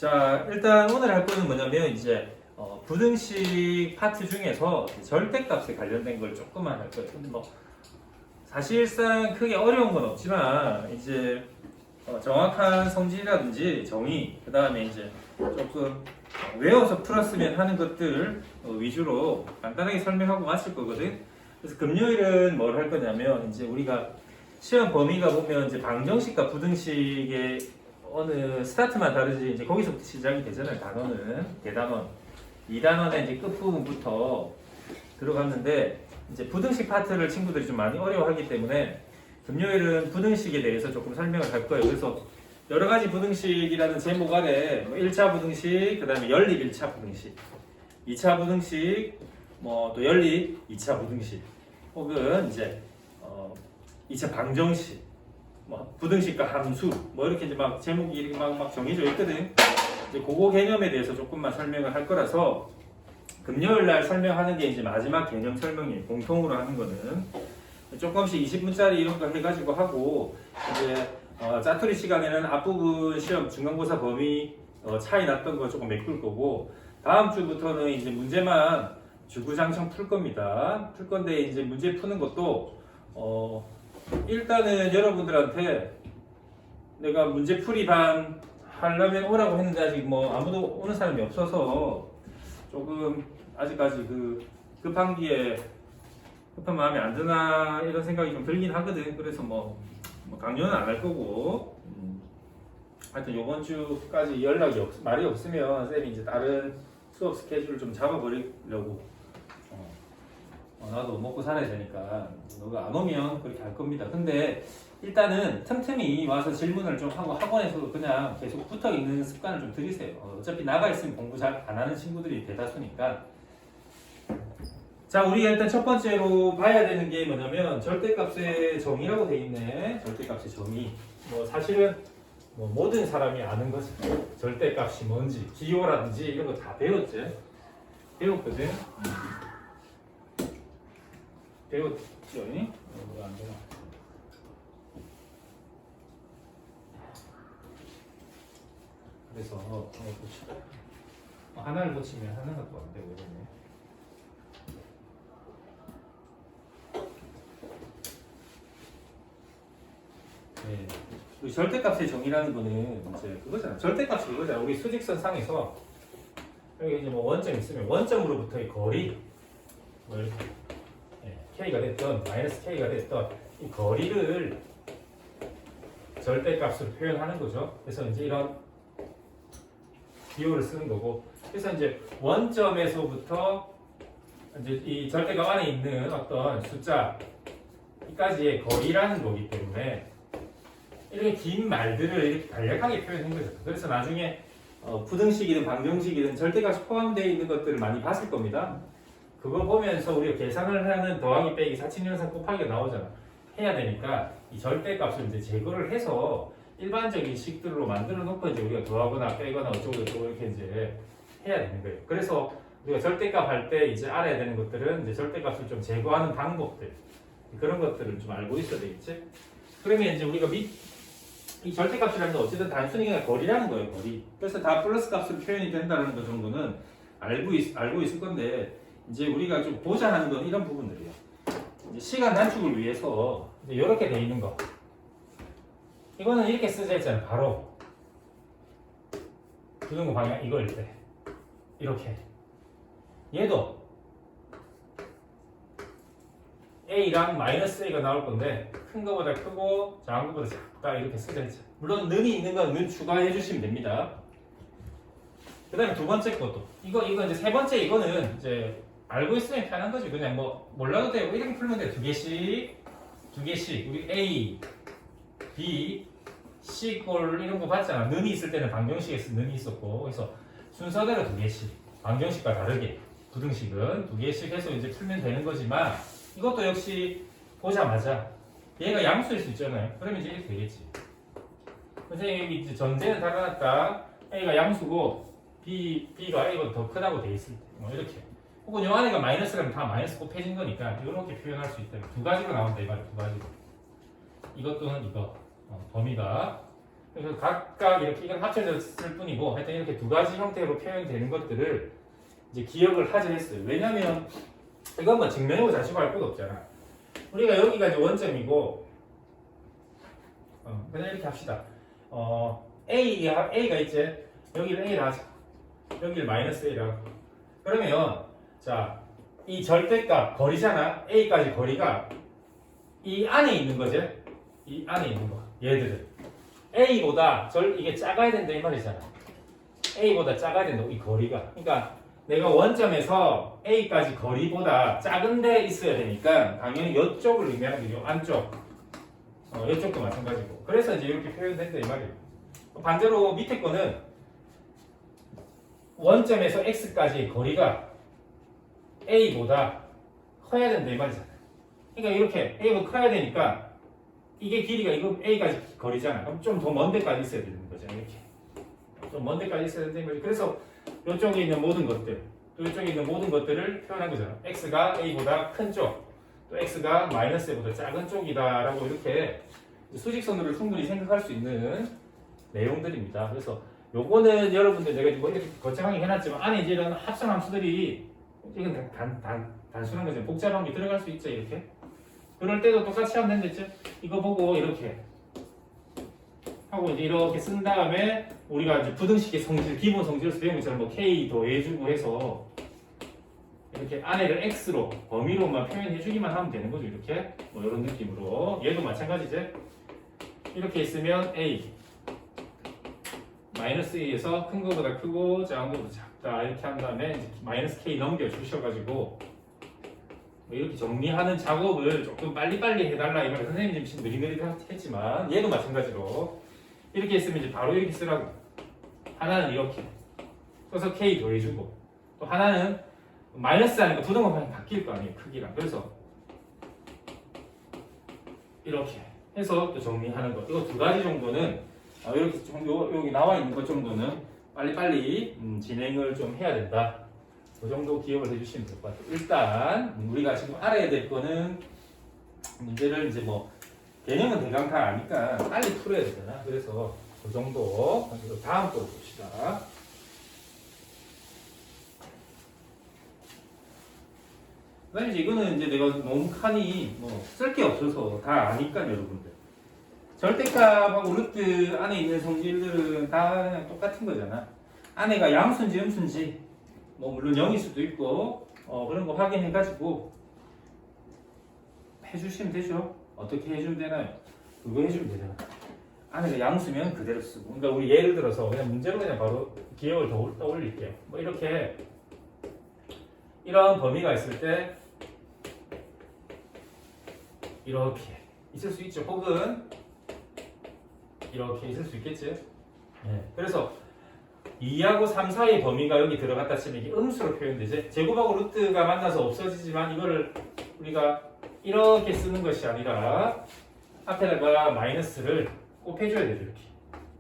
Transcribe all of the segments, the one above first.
자, 일단 오늘 할 거는 뭐냐면 이제 부등식 파트 중에서 절대값에 관련된 걸 조금만 할 거예요. 근데 뭐 사실상 크게 어려운 건 없지만 이제 정확한 성질이라든지 정의, 그 다음에 이제 조금 외워서 풀었으면 하는 것들 위주로 간단하게 설명하고 마칠 거거든. 그래서 금요일은 뭘 할 거냐면 이제 우리가 시험 범위가 보면 이제 방정식과 부등식의 어느 스타트만 다르지 이제 거기서부터 시작이 되잖아요. 단원은 대단원, 2단원의 이제 끝부분부터 들어갔는데 이제 부등식 파트를 친구들이 좀 많이 어려워하기 때문에 금요일은 부등식에 대해서 조금 설명을 할 거예요. 그래서 여러 가지 부등식이라는 제목 아래 1차 부등식, 그 다음에 연립 1차 부등식, 2차 부등식, 뭐 또 연립 2차 부등식, 혹은 이제 2차 방정식, 뭐 부등식과 함수, 뭐 이렇게 이제 막 제목이 이렇게 막 정해져 있거든. 이제 그거 개념에 대해서 조금만 설명을 할 거라서 금요일 날 설명하는 게 이제 마지막 개념 설명이에요. 공통으로 하는 거는 조금씩 20분짜리 이런 거 해가지고 하고 이제 짜투리 시간에는 앞부분 시험 중간고사 범위 차이 났던 거 조금 메꿀 거고 다음 주부터는 이제 문제만 주구장창 풀 겁니다. 풀 건데 이제 문제 푸는 것도 일단은 여러분들한테 내가 문제풀이반 하려면 오라고 했는데 아직 뭐 아무도 오는 사람이 없어서 조금 아직까지 그 급한 마음에 안 드나 이런 생각이 좀 들긴 하거든. 그래서 뭐 강요는 안 할 거고 하여튼 요번 주까지 말이 없으면 쌤이 이제 다른 수업 스케줄 좀 잡아버리려고 나도 먹고 살아야 되니까 너가 안 오면 그렇게 할 겁니다. 근데 일단은 틈틈이 와서 질문을 좀 하고 학원에서도 그냥 계속 붙어 있는 습관을 좀 들이세요. 어차피 나가 있으면 공부 잘 안 하는 친구들이 대다수니까. 자, 우리가 일단 첫 번째로 봐야 되는 게 뭐냐면 절대값의 정의라고 돼 있네. 절대값의 정의. 뭐 사실은 뭐 모든 사람이 아는 거지. 절대값이 뭔지, 기호라든지 이런 거 다 배웠지. 배웠거든. 배웠죠? 안 되나? 그래서 하나를 고치면 하나가 또 안 되고 이러네. 네. 우리 절대값의 정의라는 거는 이제 그거잖아. 절대값이 그거잖아. 우리 수직선 상에서 여기 이제 뭐 원점 있으면 원점으로부터의 거리 K가 됐던 마이너스 K가 됐던 이 거리를 절대값으로 표현하는 거죠. 그래서 이제 이런 기호를 쓰는 거고, 그래서 이제 원점에서부터 이제 이 절대값 안에 있는 어떤 숫자까지의 거리라는 거기 때문에 이렇게 긴 말들을 이렇게 간략하게 표현한 거죠. 그래서 나중에 부등식이든 방정식이든 절대값이 포함되어 있는 것들을 많이 봤을 겁니다. 그거 보면서 우리가 계산을 하는 더하기 빼기 사칙연산 곱하기가 나오잖아. 해야 되니까 이 절대값을 이제 제거를 해서 일반적인 식들로 만들어 놓고 이제 우리가 더하거나 빼거나 어쩌고 저쩌고 이렇게 이제 해야 되는 거예요. 그래서 우리가 절대값 할 때 이제 알아야 되는 것들은 이제 절대값을 좀 제거하는 방법들, 그런 것들을 좀 알고 있어야 되겠지. 그러면 이제 우리가 이 절대값이라는 건 어쨌든 단순히 그냥 거리라는 거예요. 거리. 그래서 다 플러스 값으로 표현이 된다는 것 정도는 알고 있을 건데 이제 우리가 좀 보자 하는 건 이런 부분들이에요. 이제 시간 단축을 위해서 이제 이렇게 돼 있는 거. 이거는 이렇게 쓰자 했잖아요. 바로 부등호 방향 이거일 때 이렇게. 얘도 A랑 마이너스 A가 나올 건데 큰 거보다 크고 작은 거보다 작다 이렇게 쓰자 했죠. 물론 는이 있는 건 는 추가해 주시면 됩니다. 그 다음에 두 번째 것도 이거 이제 세 번째 이거는 이제 알고 있으면 편한 거지. 그냥 뭐 몰라도 되고 이렇게 풀면 돼. 두 개씩 우리 A, B, C 꼴 이런 거 봤잖아. 는이 있을 때는 방정식에서 는이 있었고 그래서 순서대로 두 개씩 방정식과 다르게 부등식은 두 개씩 해서 이제 풀면 되는 거지만 이것도 역시 보자마자 얘가 양수일 수 있잖아요. 그러면 이제 이렇게 되겠지. 선생님이 이제 전제는 달아놨다. A가 양수고 B가 A보다 더 크다고 돼 있을 때 뭐 이렇게. 혹은 요 안에가 마이너스라면 다 마이너스 곱해진 거니까 이렇게 표현할 수 있다. 두 가지로 나온다 이 말이야. 두 가지로. 이것 또는 이거 범위가 그래서 각각 이렇게 이건 합쳐졌을 뿐이고 하여튼 이렇게 두 가지 형태로 표현되는 것들을 이제 기억을 하자 했어요. 왜냐면 이건 뭐 증명이고 자시고 할 것도 없잖아. 우리가 여기가 이제 원점이고 그냥 이렇게 합시다. A가 있지? 여기를 A라 하자. 여기를 마이너스 A라고. 그러면 자, 이 절대값 거리잖아. A까지 거리가 이 안에 있는 거지? 이 안에 있는 거. 얘들은 A보다 이게 작아야 된다 이 말이잖아. A보다 작아야 된다 이 거리가. 그러니까 내가 원점에서 A까지 거리보다 작은 데 있어야 되니까 당연히 이쪽을 의미하는 게 이 안쪽. 이쪽도 마찬가지고. 그래서 이제 이렇게 표현된다 이 말이에요. 반대로 밑에 거는 원점에서 X까지 거리가 A보다 커야 된다 이 말이잖아. 그러니까 이렇게 A보다 커야 되니까 이게 길이가 이거 A까지 거리잖아. 그럼 좀 더 먼 데까지 있어야 되는 거잖아. 이렇게 좀 먼 데까지 있어야 되는 거지. 그래서 이쪽에 있는 모든 것들, 또 이쪽에 있는 모든 것들을 표현한 거잖아. X가 A보다 큰 쪽, 또 X가 마이너스 A보다 작은 쪽이다라고 이렇게 수직선으로 충분히 생각할 수 있는 내용들입니다. 그래서 요거는 여러분들 내가 뭐 이렇게 거창하게 해놨지만 안에 이제 이런 합성 함수들이 이건 단순한 거죠. 복잡한 게 들어갈 수 있죠. 이렇게. 그럴 때도 똑같이 하면 된댔죠. 이거 보고 이렇게 하고 이제 이렇게 쓴 다음에 우리가 이제 부등식의 성질, 기본 성질에서 배운 것처럼 뭐 k 더해주고 해서 이렇게 안에를 x로 범위로만 표현해주기만 하면 되는 거죠. 이렇게 뭐 이런 느낌으로 얘도 마찬가지죠. 이렇게 있으면 a 마이너스 a에서 큰 거보다 크고 작은 거보다 작다 이렇게 한 다음에 이제 마이너스 k 넘겨 주셔가지고 뭐 이렇게 정리하는 작업을 조금 빨리빨리 해달라 이걸 선생님이 지금 느리느리 했지만 얘도 마찬가지로 이렇게 했으면 이제 바로 이렇게 쓰라고. 하나는 이렇게 써서 k 더해주고 또 하나는 마이너스 하니까 부등호가 바뀔 거 아니에요 크기랑. 그래서 이렇게 해서 또 정리하는 거. 이거 두 가지 정도는 이렇게 여기 나와 있는 것 정도는 빨리빨리 진행을 좀 해야 된다. 그 정도 기억을 해주시면 될 것 같아요. 일단 우리가 지금 알아야 될 거는 문제를 이제 뭐 개념은 대강 다 아니까 빨리 풀어야 되잖아. 그래서 그 정도 다음 거로 봅시다. 그다음에 이제 이거는 이제 내가 너무 칸이 뭐 쓸 게 없어서 다 아니까 여러분들. 절대값하고 루트 안에 있는 성질들은 다 그냥 똑같은 거잖아. 안에가 양수인지 음수인지 뭐 물론 0일 수도 있고 그런 거 확인해가지고 해주시면 되죠. 어떻게 해주면 되나요? 그거 해주면 되잖아. 안에가 양수면 그대로 쓰고. 그러니까 우리 예를 들어서 그냥 문제로 그냥 바로 기억을 떠올릴게요. 뭐 이렇게 이런 범위가 있을 때 이렇게 있을 수 있죠. 혹은 이렇게 있을 수 있겠지. 네. 그래서 2하고 3 사이의 범위가 여기 들어갔다 치면 이게 음수로 표현되지. 제곱하고 루트가 만나서 없어지지만 이거를 우리가 이렇게 쓰는 것이 아니라 앞에다가 마이너스를 꼭 해줘야 되죠.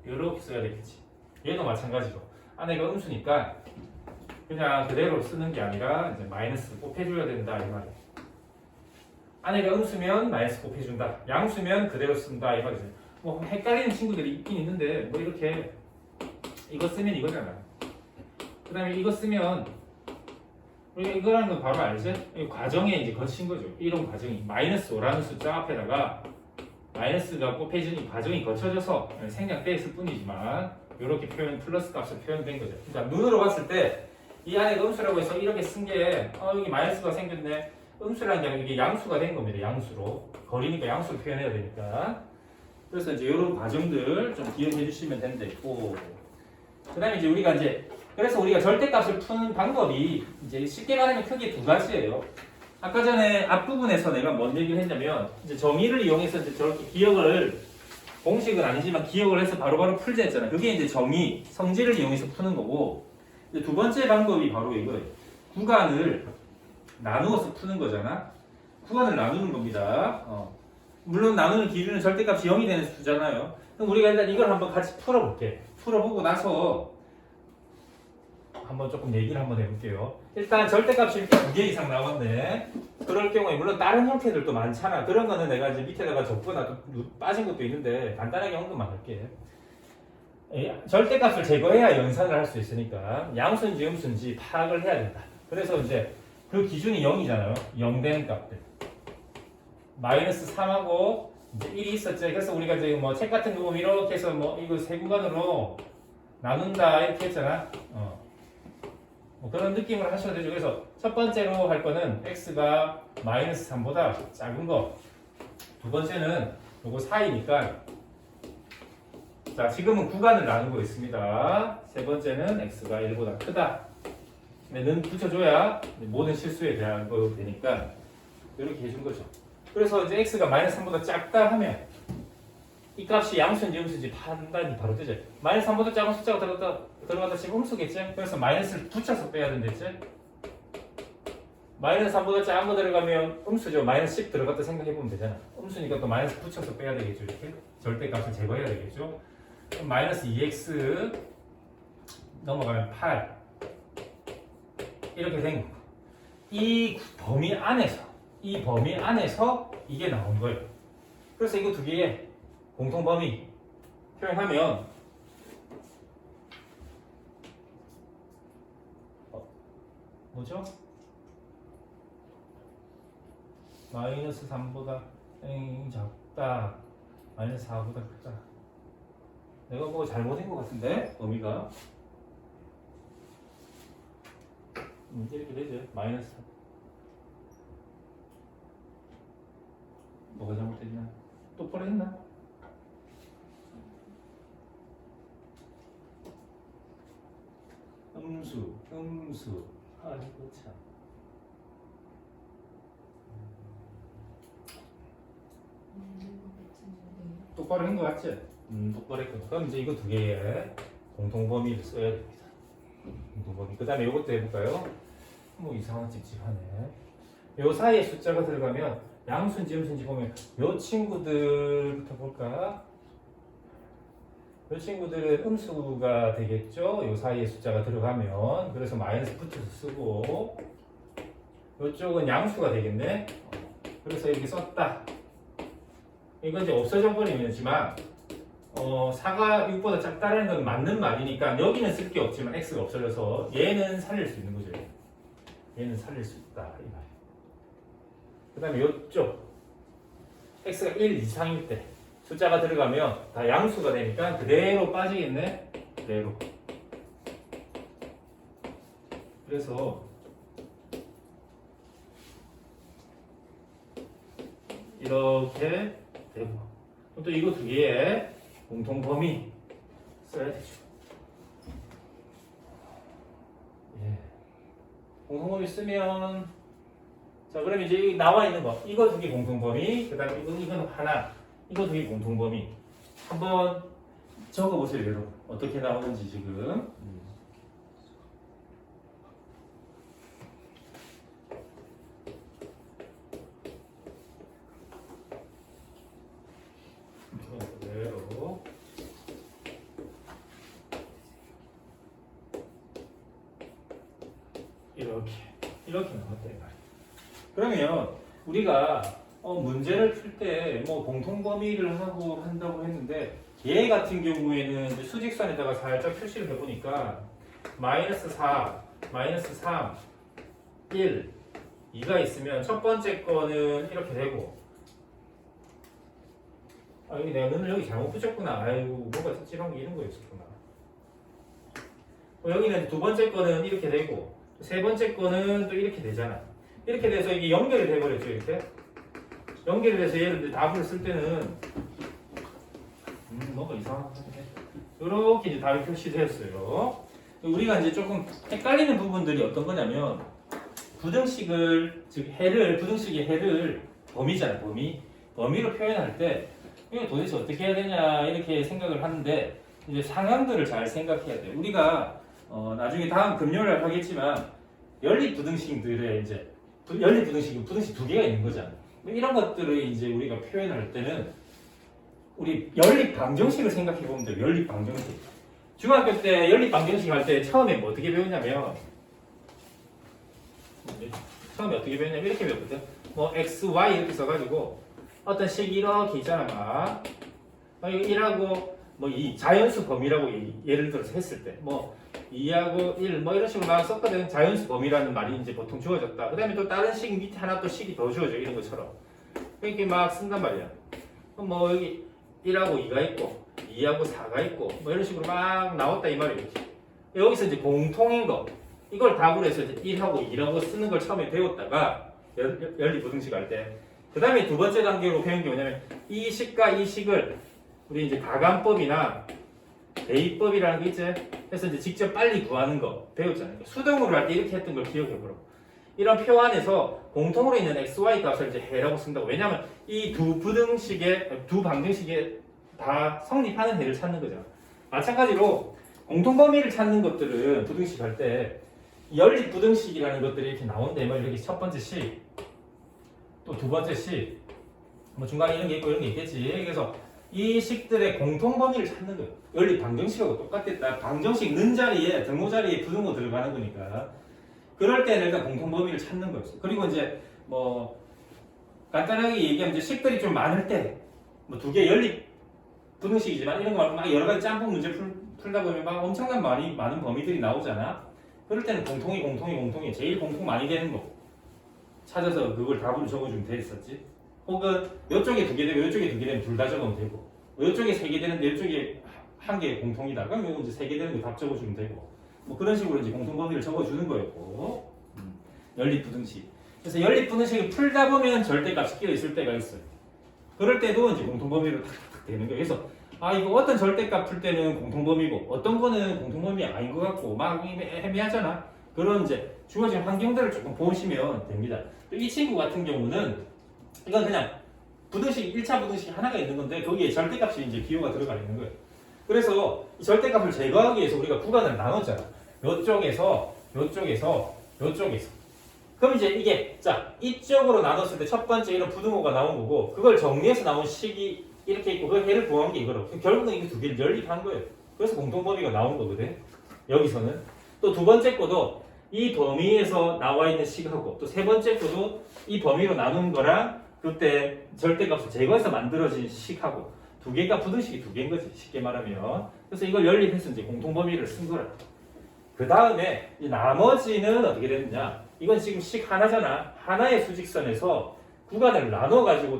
이렇게 써야 되겠지. 얘도 마찬가지로 안에가 음수니까 그냥 그대로 쓰는 게 아니라 이제 마이너스를 꼭 해줘야 된다 이 말이에요. 안에가 음수면 마이너스 꼭 해준다. 양수면 그대로 쓴다 이 말이죠. 뭐 헷갈리는 친구들이 있긴 있는데 뭐 이렇게 이거 쓰면 이거잖아. 그 다음에 이거 쓰면 우리가 이거라는 건 바로 알지? 이 과정에 이제 거친 거죠. 이런 과정이 마이너스 5라는 숫자 앞에다가 마이너스가 곱해지는 이 과정이 거쳐져서 생략됐을 뿐이지만 이렇게 표현 플러스 값을 표현된 거죠. 그러니까 눈으로 봤을 때 이 안에 음수라고 해서 이렇게 쓴 게 여기 마이너스가 생겼네. 음수라는 게 아니라 이게 양수가 된 겁니다. 양수로 거리니까 양수로 표현해야 되니까. 그래서 이제 이런 과정들 좀 기억해 주시면 된다 있고. 그다음에 이제 우리가 그래서 우리가 절대값을 푸는 방법이 이제 쉽게 말하면 크게 두 가지예요. 아까 전에 앞부분에서 내가 뭔 얘기를 했냐면 이제 정의를 이용해서 이제 저렇게 기억을 공식은 아니지만 기억을 해서 바로바로 풀자 했잖아요. 그게 이제 정의, 성질을 이용해서 푸는 거고 이제 두 번째 방법이 바로 이거예요. 구간을 나누어서 푸는 거잖아. 구간을 나누는 겁니다. 물론 나누는 기준은 절대값이 0이 되는 수잖아요. 그럼 우리가 일단 이걸 한번 같이 풀어볼게. 풀어보고 나서 한번 조금 얘기를 한번 해볼게요. 일단 절대값이 이렇게 2개 이상 나왔네. 그럴 경우에 물론 다른 형태들도 많잖아. 그런 거는 내가 이제 밑에다가 적거나 또 빠진 것도 있는데 간단하게 언급만 할게. 절대값을 제거해야 연산을 할 수 있으니까 양수인지 음수인지 파악을 해야 된다. 그래서 이제 그 기준이 0이잖아요. 0 되는 값들. 마이너스 3하고 이제 1이 있었죠. 그래서 우리가 이제 뭐 책 같은 거 보면 이렇게 해서 뭐 이거 세 구간으로 나눈다 이렇게 했잖아. 뭐 그런 느낌을 하셔도 되죠. 그래서 첫 번째로 할 거는 x가 마이너스 3보다 작은 거. 두 번째는 요거 사이니까 자 지금은 구간을 나누고 있습니다. 세 번째는 x가 1보다 크다. 근데 는 붙여줘야 모든 실수에 대한 거 되니까 이렇게 해준 거죠. 그래서 이제 x가 마이너스 3보다 작다 하면 이 값이 양수인지 음수인지 판단이 바로 되죠. 마이너스 3보다 작은 숫자가 들어갔다 지금 음수겠지? 그래서 마이너스를 붙여서 빼야 된댔지? 마이너스 3보다 작은 거 들어가면 음수죠. 마이너스 10 들어갔다 생각해보면 되잖아. 음수니까 또 마이너스 붙여서 빼야 되겠죠. 이렇게 절대값을 제거해야 되겠죠. 그럼 마이너스 2x 넘어가면 8 이렇게 된 거. 이 범위 안에서 이게 나온 거예요. 그래서 이거 두 개의 공통 범위 표현하면 뭐죠? 마이너스 3보다 작다. 마이너스 4보다 크다. 내가 뭐 잘못인 것 같은데 범위가 이렇게 되죠. 마이너스 3. 뭐가 잘못됐나? 똑바로 했나? 음수. 아이고 참. 똑바로 한 거 같지? 똑바로 했거든. 그럼 이제 이거 두 개의 공통 범위를 써야 됩니다. 공통 범위. 그 다음에 이것도 해볼까요? 뭐 이상한 찝찝하네. 요 사이에 숫자가 들어가면 양수인지 음수인지 보면 요 친구들부터 볼까? 요 친구들은 음수가 되겠죠? 요 사이에 숫자가 들어가면 그래서 마이너스 붙여서 쓰고 요쪽은 양수가 되겠네? 그래서 이렇게 썼다. 이건 이제 없어져 버리면지만 4가 6보다 작다는 건 맞는 말이니까 여기는 쓸 게 없지만 x가 없어져서 얘는 살릴 수 있는 거죠. 얘는 살릴 수 있다 이 말이에요. 그 다음에 이쪽 x가 1 이상일 때 숫자가 들어가면 다 양수가 되니까 그대로 빠지겠네. 그대로. 그래서 이렇게 되고 또 이거 두 개의 공통 범위 써야 되죠. 예. 공통 범위 쓰면 자 그럼 이제 나와 있는 거 이거 두 개 공통 범위 그다음에 이거는 하나 이거 두 개 공통 범위 한번 적어 보세요 여러분 어떻게 나오는지 지금. 그대로 이렇게 나왔다 이 말이에요. 그러면 우리가 문제를 풀 때 뭐 공통 범위를 하고 한다고 했는데 얘 같은 경우에는 이제 수직선에다가 살짝 표시를 해보니까 마이너스 4, 마이너스 3, 1, 2가 있으면 첫 번째 거는 이렇게 되고 아 여기 내가 눈을 여기 잘못 붙였구나. 아이고 뭔가 찝찝한 게 이런 거였었구나. 여기는 두 번째 거는 이렇게 되고 세 번째 거는 또 이렇게 되잖아. 이렇게 돼서 이게 연결이 돼버렸죠. 이렇게 연결이 돼서 얘를 답을 쓸 때는 뭔가 이상하네. 이렇게 이제 답이 표시되었어요. 우리가 이제 조금 헷갈리는 부분들이 어떤 거냐면 부등식을 즉 해를 부등식의 해를 범위잖아. 범위로 표현할 때 이거 도대체 어떻게 해야 되냐 이렇게 생각을 하는데 이제 상황들을 잘 생각해야 돼요. 우리가 나중에 다음 금요일 하겠지만 연립 부등식들의 이제 연립 부등식 두 개가 있는 거잖아. 이런 것들을 이제 우리가 표현할 때는 우리 연립 방정식을 생각해 보면 돼요. 연립 방정식. 중학교 때 연립 방정식 할 때 처음에 뭐 어떻게 배웠냐면 이렇게 배웠거든. 뭐 x, y 이렇게 써가지고 어떤 식이 이렇게 있잖아. 막. 이거 1하고 뭐 이 자연수 범위라고 예를 들어서 했을 때 뭐 2하고 1 뭐 이런 식으로 막 썼거든. 자연수 범위라는 말이 이제 보통 주어졌다. 그 다음에 또 다른 식 밑에 하나 또 식이 더 주어져 이런 것처럼 이렇게 막 쓴단 말이야. 그럼 뭐 여기 1하고 2가 있고 2하고 4가 있고 뭐 이런 식으로 막 나왔다 이 말이겠지. 여기서 이제 공통인 거 이걸 답으로 해서 이제 1하고 2라고 쓰는 걸 처음에 배웠다가 연립부등식 할 때 그 다음에 두 번째 단계로 배운 게 뭐냐면 이 식과 이 식을 우리 이제 가감법이나 대입법이라는 게 있지. 그래서 이제 직접 빨리 구하는 거 배웠잖아요. 수동으로 할 때 이렇게 했던 걸 기억해보라고. 이런 표 안에서 공통으로 있는 x, y 값을 이제 해라고 쓴다고. 왜냐하면 이 두 부등식에 두 방정식에 다 성립하는 해를 찾는 거잖아. 마찬가지로 공통범위를 찾는 것들은 부등식 할 때 연립 부등식이라는 것들이 이렇게 나온대. 뭐 여기 첫 번째 식, 또 두 번째 식, 뭐 중간에 이런 게 있고 이런 게 있겠지. 그래서 이 식들의 공통 범위를 찾는 거예요. 연립 방정식하고 똑같겠다. 방정식 는 자리에 등호 자리에 부등호 들어가는 거니까. 그럴 때는 일단 공통 범위를 찾는 거였어. 그리고 이제 뭐 간단하게 얘기하면 이제 식들이 좀 많을 때, 뭐 두 개 연립 부등식이지만 이런 거 말고 막 여러 가지 짬뽕 문제 풀다 보면 막 엄청난 많은 범위들이 나오잖아. 그럴 때는 공통이 제일 공통 많이 되는 거 찾아서 그걸 답으로 적어주면 됐었지. 혹은 이쪽에 두 개 되고 이쪽에 두 개 되면 둘 다 적으면 되고, 이쪽에 세 개 되는데 이쪽에 한 개 공통이다. 그럼 이거 이제 세 개 되는 거 답 적어주면 되고, 뭐 그런 식으로 이제 공통 범위를 적어주는 거였고, 연립 부등식. 그래서 연립 부등식을 풀다 보면 절대값이 끼어 있을 때가 있어요. 그럴 때도 이제 공통 범위로 탁탁 되는 거예요. 그래서 이거 어떤 절대값 풀 때는 공통 범위고 어떤 거는 공통 범위 아닌 것 같고 막 애매하잖아. 그런 이제 주어진 환경들을 조금 보시면 됩니다. 이 친구 같은 경우는 이건 그냥 부등식 1차 부등식 하나가 있는 건데 거기에 절대값이 이제 기호가 들어가 있는 거예요. 그래서 이 절대값을 제거하기 위해서 우리가 구간을 나눴잖아. 요쪽에서 그럼 이제 이게 자 이쪽으로 나눴을 때 첫 번째 이런 부등호가 나온 거고 그걸 정리해서 나온 식이 이렇게 있고 그 해를 구한 게 이거라고. 결국은 이게 두 개를 연립한 거예요. 그래서 공통범위가 나온 거거든. 여기서는 또 두 번째 거도 이 범위에서 나와 있는 식하고 또 세 번째 거도 이 범위로 나눈 거랑 그때 절대값을 제거해서 만들어진 식하고 두 개가 부등식이 두 개인 거지 쉽게 말하면. 그래서 이걸 연립해서 이제 공통범위를 쓴 거라. 그 다음에 나머지는 어떻게 됐느냐? 이건 지금 식 하나잖아. 하나의 수직선에서 구간을 나눠가지고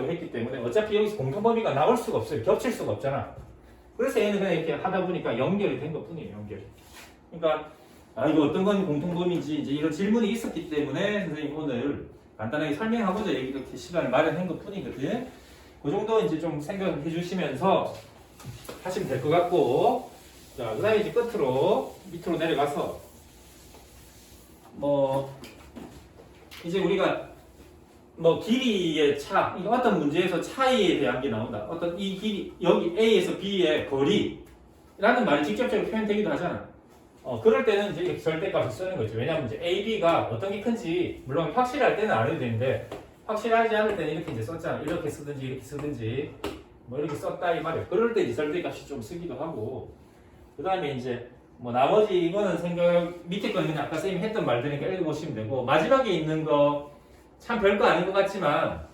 했기 때문에 어차피 여기서 공통범위가 나올 수가 없어요. 겹칠 수가 없잖아. 그래서 얘는 그냥 이렇게 하다 보니까 연결이 된 것 뿐이에요. 연결이. 그러니까 이거 어떤 건 공통범위인지 이제 이런 질문이 있었기 때문에 선생님 오늘 간단하게 설명하고자 이렇게 시간을 마련한 것 뿐이거든. 그 정도 이제 좀 생각해 주시면서 하시면 될 것 같고, 자, 그 다음에 이제 밑으로 내려가서, 이제 우리가, 길이의 차, 이거 어떤 문제에서 차이에 대한 게 나온다. 어떤 이 길이, 여기 A에서 B의 거리라는 말이 직접적으로 표현되기도 하잖아. 그럴 때는 이제 이렇게 절대값을 쓰는 거죠. 왜냐하면 이제 A, B가 어떤 게 큰지, 물론 확실할 때는 안 해도 되는데, 확실하지 않을 때는 이렇게 이제 썼잖아. 이렇게 쓰든지, 뭐 이렇게 썼다 이 말이에요. 그럴 때 이제 절대값이 좀 쓰기도 하고, 그 다음에 이제 나머지 이거는 밑에 거는 아까 선생님이 했던 말들이니까 읽어보시면 되고, 마지막에 있는 거 참 별거 아닌 것 같지만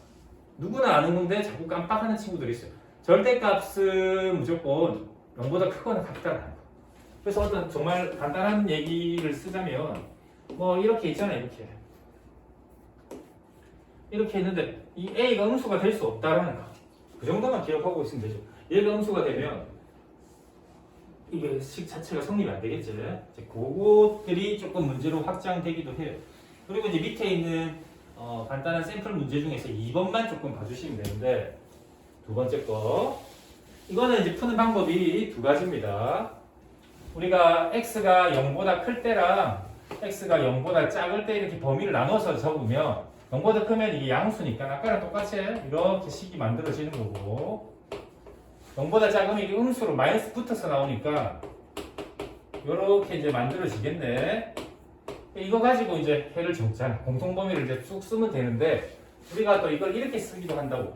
누구나 아는 건데 자꾸 깜빡하는 친구들이 있어요. 절대값은 무조건 0보다 크거나 같다는 거. 그래서 어떤 정말 간단한 얘기를 쓰자면 이렇게 있잖아요. 이렇게 했는데 이 A가 음수가 될 수 없다라는 거. 그 정도만 기억하고 있으면 되죠. 얘가 음수가 되면 이게 식 자체가 성립이 안 되겠지. 이제 그것들이 조금 문제로 확장되기도 해요. 그리고 이제 밑에 있는 간단한 샘플 문제 중에서 2번만 조금 봐주시면 되는데, 두 번째 거. 이거는 이제 푸는 방법이 두 가지입니다. 우리가 x가 0보다 클 때랑 x가 0보다 작을 때 이렇게 범위를 나눠서 적으면 0보다 크면 이게 양수니까 아까랑 똑같이 이렇게 식이 만들어지는 거고, 0보다 작으면 이게 음수로 마이너스 붙어서 나오니까 이렇게 이제 만들어지겠네. 이거 가지고 이제 해를 적잖아. 공통범위를 이제 쭉 쓰면 되는데 우리가 또 이걸 이렇게 쓰기도 한다고.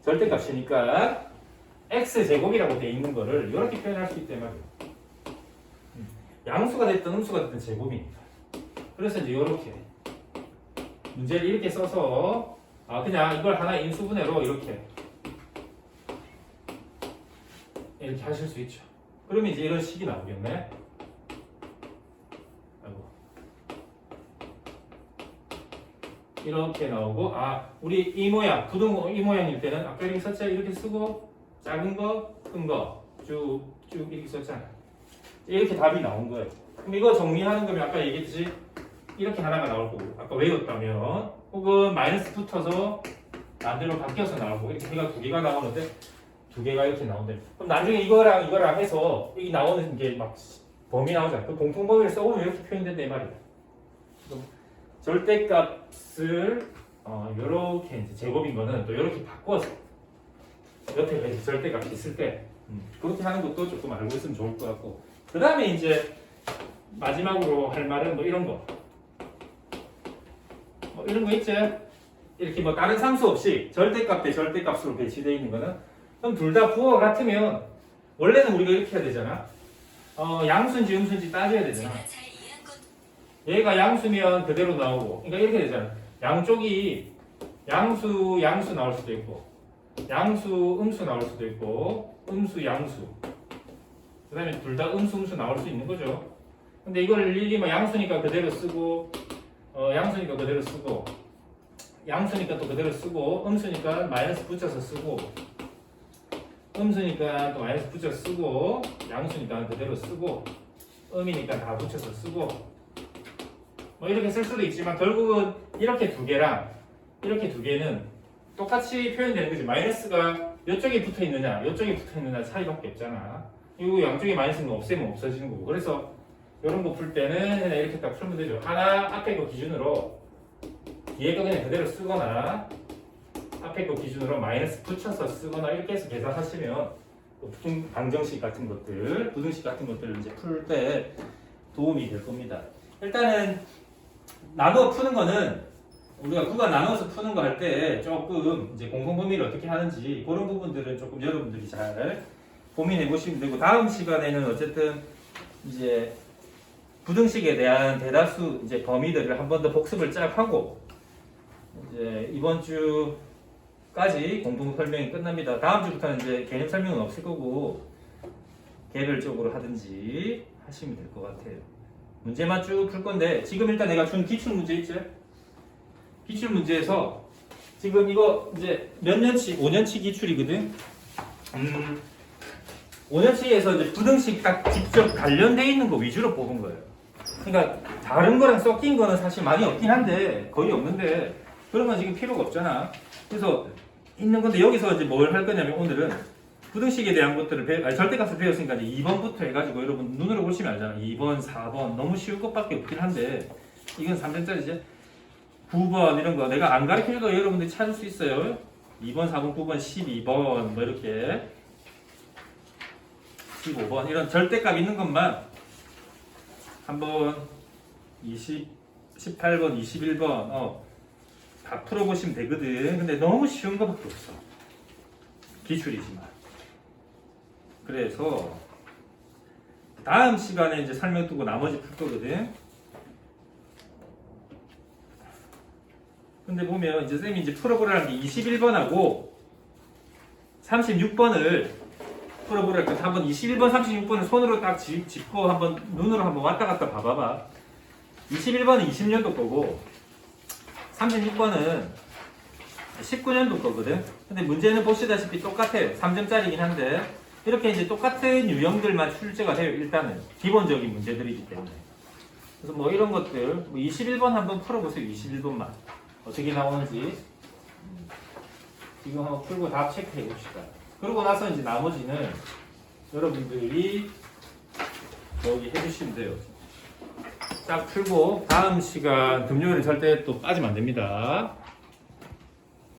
절대값이니까 x제곱이라고 돼 있는 거를 이렇게 표현할 수 있기 때문에 양수가 됐든 음수가 됐든 제곱이니까. 그래서 이제 이렇게 문제를 이렇게 써서 그냥 이걸 하나 인수분해로 이렇게 이렇게 하실 수 있죠. 그러면 이제 이런 식이 나오겠네. 아이고. 이렇게 나오고, 아, 우리 이 모양, 부등 이 모양일 때는 아까 이렇게 썼잖아. 이렇게 쓰고, 작은 거, 큰 거, 쭉 이렇게 썼잖아. 이렇게 답이 나온 거예요. 그럼 이거 정리하는 거면 아까 얘기했듯이 이렇게 하나가 나올 거고, 아까 외웠다면, 혹은 마이너스 붙어서 반대로 바뀌어서 나오고, 이렇게 해가 두 개가 나오는데, 두 개가 이렇게 나온대. 그럼 나중에 이거랑 이거랑 해서 이 나오는 게 막 범위 나오잖아. 그 공통 범위를 써보면 이렇게 표현된다 이 말이야. 절대값을 이렇게 이제 제곱인 거는 또 이렇게 바꿔서 옆에 이제 절대값이 있을 때 그렇게 하는 것도 조금 알고 있으면 좋을 것 같고. 그 다음에 이제 마지막으로 할 말은 뭐 이런 거. 뭐 이런 거 있지? 이렇게 뭐 다른 상수 없이 절대값 대 절대값으로 배치되어 있는 거는 그럼 둘 다 부호가 같으면 원래는 우리가 이렇게 해야 되잖아. 양수인지 음수인지 따져야 되잖아. 얘가 양수면 그대로 나오고, 그러니까 이렇게 되잖아. 양쪽이 양수 나올 수도 있고, 양수 음수 나올 수도 있고, 음수 양수. 그다음에 둘 다 음수 나올 수 있는 거죠. 근데 이걸 일일이 뭐 양수니까 그대로 쓰고, 양수니까 그대로 쓰고, 양수니까 또 그대로 쓰고, 음수니까 마이너스 붙여서 쓰고, 음수니까 또 마이너스 붙여서 쓰고, 양수니까 그대로 쓰고, 음이니까 다 붙여서 쓰고, 뭐 이렇게 쓸 수도 있지만 결국은 이렇게 두 개랑 이렇게 두 개는 똑같이 표현되는 거지. 마이너스가 이쪽에 붙어 있느냐, 이쪽에 붙어 있느냐 차이밖에 없잖아. 이거 양쪽에 마이너스는 없애면 없어지는 거고. 그래서 이런 거 풀 때는 그냥 이렇게 딱 풀면 되죠. 하나 앞에 거 기준으로 뒤에 거 그냥 그대로 쓰거나 앞에 거 기준으로 마이너스 붙여서 쓰거나 이렇게 해서 계산하시면 부등 방정식 같은 것들, 부등식 같은 것들을 이제 풀 때 도움이 될 겁니다. 일단은 나누어 푸는 거는 우리가 구간 나눠서 푸는 거 할 때 조금 이제 공통범위를 어떻게 하는지 그런 부분들은 조금 여러분들이 잘 고민해 보시면 되고, 다음 시간에는 어쨌든 이제 부등식에 대한 대다수 이제 범위들을 한 번 더 복습을 쫙 하고 이제 이번 주까지 공통 설명이 끝납니다. 다음 주부터는 이제 개념 설명은 없을 거고 개별적으로 하든지 하시면 될 것 같아요. 문제만 쭉 풀 건데 지금 일단 내가 준 기출 문제 있지? 기출 문제에서 지금 이거 이제 몇 년치? 5년치 기출이거든. 5년치에서 이제 부등식 딱 직접 관련돼 있는 거 위주로 뽑은 거예요. 그러니까 다른 거랑 섞인 거는 사실 많이 없긴 한데 거의 없는데 그런 건 지금 필요가 없잖아. 그래서 있는 건데 여기서 이제 뭘 할 거냐면 오늘은 부등식에 대한 것들을 절대값을 배웠으니까 이제 2번부터 해가지고 여러분 눈으로 보시면 알잖아. 2번, 4번 너무 쉬울 것밖에 없긴 한데 이건 3점짜리지. 9번 이런 거 내가 안 가르쳐줘도 여러분들이 찾을 수 있어요. 2번, 4번, 9번, 12번 뭐 이렇게 15번 이런 절대값 있는 것만 한번 18번, 21번 다 풀어보시면 되거든. 근데 너무 쉬운 것밖에 없어. 기출이지만. 그래서 다음 시간에 이제 설명 두고 나머지 풀 거거든. 근데 보면 이제 쌤이 이제 풀어보라는 게 21번하고 36번을 풀어보라니까 한번 21번, 36번을 손으로 딱 짚고 한번 눈으로 한번 왔다 갔다 봐봐봐. 21번은 20년도 거고 36번은 19년도 거거든. 근데 문제는 보시다시피 똑같아요. 3점짜리긴 한데 이렇게 이제 똑같은 유형들만 출제가 돼요. 일단은 기본적인 문제들이기 때문에. 그래서 뭐 이런 것들 뭐 21번 한번 풀어보세요. 21번만 어떻게 나오는지 지금 한번 풀고 답 체크해 봅시다. 그러고 나서 이제 나머지는 여러분들이 여기 해주시면 돼요. 딱 풀고 다음 시간 금요일에 절대 또 빠지면 안 됩니다.